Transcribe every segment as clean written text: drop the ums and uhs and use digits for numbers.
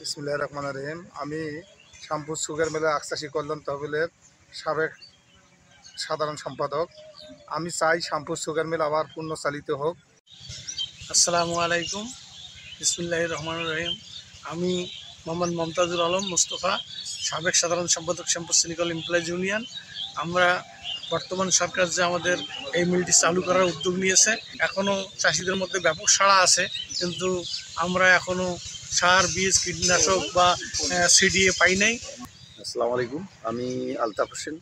বিসমিল্লাহির রহমানির রহিম। আমি শ্যামপুর সুগার মিলে আকচাষী কল্যাণ তহবিলের সাবেক সাধারণ সম্পাদক। আমি চাই শ্যামপুর সুগার মিল আবার পুনঃচালিত হোক। আসসালামু আলাইকুম, বিসমিল্লাহির রহমানির রহিম। আমি মোহাম্মদ মমতাজুল আলম মুস্তফা, সাবেক সাধারণ সম্পাদক শ্যামপুর সিনিকল এমপ্লয়িজ ইউনিয়ন। আমরা বর্তমান সরকার যে আমাদের এই মিলটি চালু করার উদ্যোগ নিয়েছে, এখনও চাষিদের মধ্যে ব্যাপক সাড়া আছে, কিন্তু আমরা এখনও সার, বীজ, কীটনাশক বা সিডিএ পাই নাই। আসসালামু আলাইকুম, আমি আলতাফ হোসেন।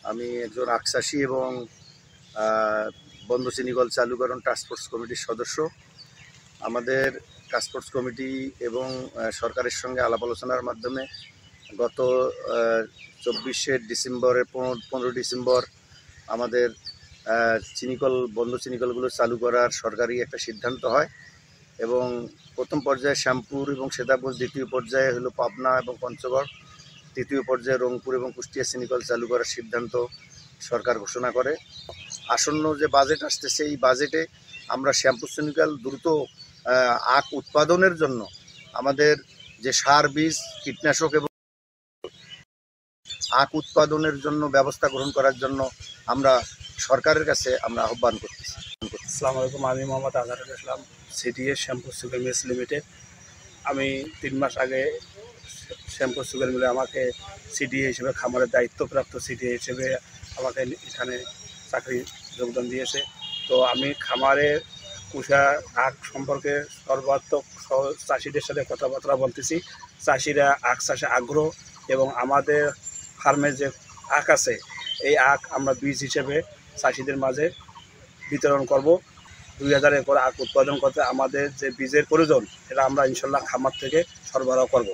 আমি একজন আকচাষী এবং বন্ধ চিনিকল চালুকরণ টাস্কফোর্স কমিটির সদস্য। আমাদের টাস্কফোর্স কমিটি এবং সরকারের সঙ্গে আলাপ আলোচনার মাধ্যমে গত 24 ডিসেম্বরের 15 ডিসেম্বর আমাদের বন্ধ চিনিকলগুলো চালু করার সরকারি একটা সিদ্ধান্ত হয় এবং প্রথম পর্যায়ে শ্যামপুর এবং সেতাপুর, দ্বিতীয় পর্যায়ে হলো পাবনা এবং পঞ্চগড়, তৃতীয় পর্যায়ে রংপুর এবং কুষ্টিয়া চিনিকল চালু করার সিদ্ধান্ত সরকার ঘোষণা করে। আসন্ন যে বাজেট আসতেছে, এই বাজেটে আমরা শ্যামপুর চিনিকল দ্রুত আখ উৎপাদনের জন্য আমাদের যে সার, বীজ, কীটনাশক এবং আখ উৎপাদনের জন্য ব্যবস্থা গ্রহণ করার জন্য আমরা সরকারের কাছে আমরা আহ্বান করতেছি। আসসালামু আলাইকুম, আমি Mohammad Azharul Islam, CDA Shyampur sugar mills limited. আমি 3 মাস আগে শ্যামপুর সুগার মিলে আমাকে সিডিএ হিসেবে, খামারের দায়িত্বপ্রাপ্ত সিডিএ হিসেবে আমাকে এখানে চাকরি যোগদান দিয়েছে। তো আমি খামারের কুষা আখ সম্পর্কে সর্বাত্মক চাষিদের সাথে কথাবার্তা বলতেছি। চাষিরা আখ চাষে আগ্রহ এবং আমাদের ফার্মে যে আখ আছে, এই আখ আমরা বীজ হিসেবে চাষিদের মাঝে বিতরণ করব। 2000 একর আখ উৎপাদন করতে আমাদের যে বীজের প্রয়োজন, এটা আমরা ইনশাল্লাহ খামার থেকে সরবরাহ করব।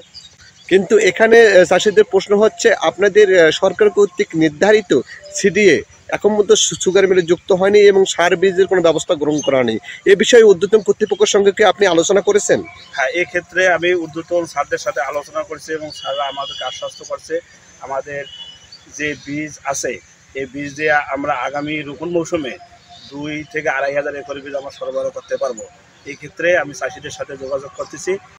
কিন্তু এখানে চাষিদের প্রশ্ন হচ্ছে, আপনাদের সরকার কর্তৃক নির্ধারিত সিডিএ এখন মধ্যে সুগার মিলে যুক্ত হয়নি এবং সার বীজের কোনো ব্যবস্থা গ্রহণ করা নেই। এ বিষয়ে ঊর্ধ্বতন কর্তৃপক্ষের সঙ্গে কি আপনি আলোচনা করেছেন? হ্যাঁ, এক্ষেত্রে আমি ঊর্ধ্বতন স্যারদের সাথে আলোচনা করেছি এবং স্যাররা আমাদেরকে আশ্বস্ত করছে আমাদের যে বীজ আছে, এই বীজ দিয়ে আমরা আগামী রোপণ মৌসুমে 2 থেকে 2500 একর বীজ আমরা সরবরাহ করতে পারবো। এই ক্ষেত্রে আমি চাষিদের সাথে যোগাযোগ করতেছি।